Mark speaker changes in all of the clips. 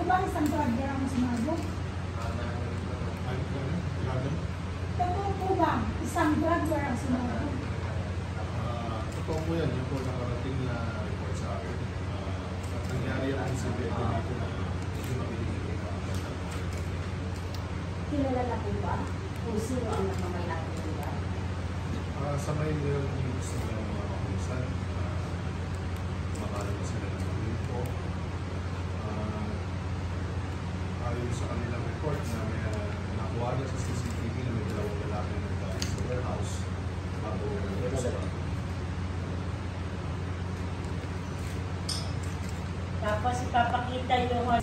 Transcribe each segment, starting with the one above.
Speaker 1: ba isang driver ang sumabog? Totoo po ba isang driver ang sumabog?
Speaker 2: Totoo po yan. Yung po nakarating na report sa akin. At nangyari ang incident dito na
Speaker 3: Kilala na po ba kung sino ang nagmamayari ng lugar?
Speaker 2: sa may news nila ng mga kapulisan, makakalala sila ng mga info. Ayon sa kanilang report na may nakuha na sa CCTV na may dalawang lalaki na nagkaroon sa warehouse bago
Speaker 3: Tapos ipapakita yung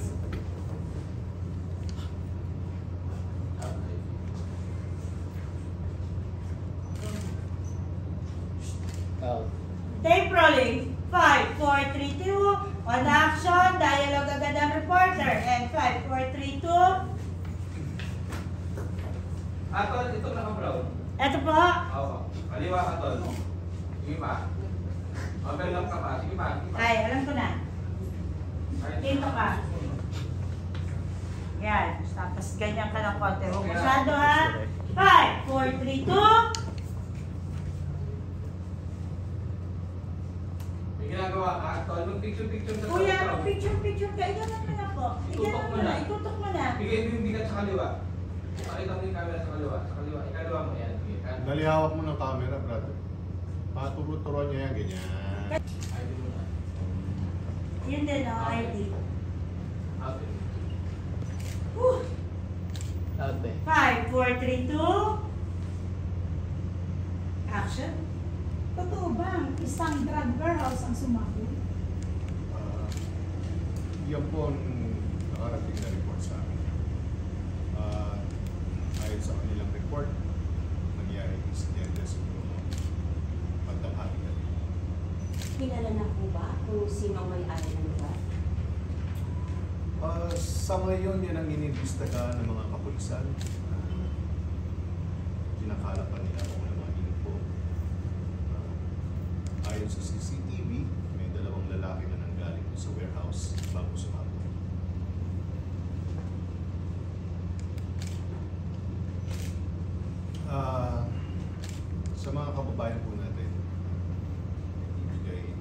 Speaker 3: tape rolling. 5, 4, 3, 2. On action, dialogue agad ang reporter. And 5, 4, 3, 2.
Speaker 4: Atol, ito naka-brown.
Speaker 3: Ito po.
Speaker 4: Oo. Kaliwa, Atol. Sige pa. Overlap ka pa. Sige pa.
Speaker 3: Ay, alam ko na. Dito ka. Yan. Tapos ganyan ka ng konti. Huwag masyado ha. 5, 4, 3, 2.
Speaker 4: May ginagawa ka, Atol. Mag-picture-picture sa
Speaker 3: Kuya,
Speaker 4: brown.
Speaker 3: picture-picture ka. Iganan mo na po.
Speaker 4: Itutok mo na.
Speaker 3: Itutok mo na.
Speaker 4: Bigay mo yung bigat sa kaliwa. Pakita mo yung camera sa kaliwa. Sa kaliwa. Ikaliwa mo yan. Sige.
Speaker 2: Nalihawak mo ng camera, brother. Paturo-turuan niya yan, ganyan.
Speaker 4: ID mo na.
Speaker 3: Yun din o, ID.
Speaker 4: Okay.
Speaker 3: Whew.
Speaker 4: Okay.
Speaker 3: 5, 4, 3, 2. Action.
Speaker 1: Totoo ba isang drug warehouse ang sumabog?
Speaker 2: Yan po ang nakarating na report sa amin. Ayon sa kanilang report, nangyari ang insidente siguro pagtanghali na rin.
Speaker 3: Kilala na po ba kung sino ang may-ari ng lugar?
Speaker 2: Sa ngayon, yan ang iniimbestigahan ng mga kapulisan. Kinakala pa nila kung ano mga info. Ayon sa CCTV, may dalawang lalaki na nanggaling sa warehouse bago sumabog. Sa mga kababayan po natin, ibigay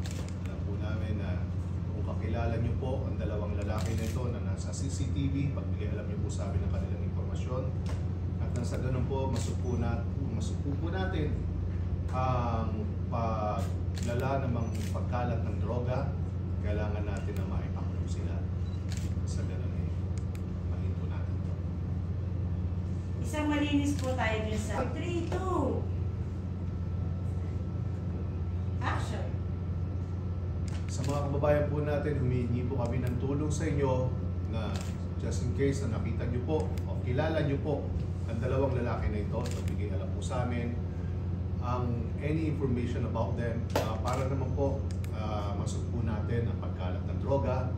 Speaker 2: alam po namin na kung kakilala niyo po ang dalawang lalaki na ito na nasa CCTV, pagbigay alam niyo po sa amin ang kanilang impormasyon. At nang sa ganun po, masupo po natin ang paglala ng mga pagkalat ng droga. Kailangan natin na maipakulong sila. Sa ganun mahinto natin ito.
Speaker 3: Isang malinis po tayo dun sa 3, 2. Action.
Speaker 2: Sa mga kababayan po natin, humihingi po kami ng tulong sa inyo na just in case na nakita nyo po o kilala nyo po ang dalawang lalaki na ito, magbigay alam po sa amin ang any information about them para naman po masugpo natin ang pagkalat ng droga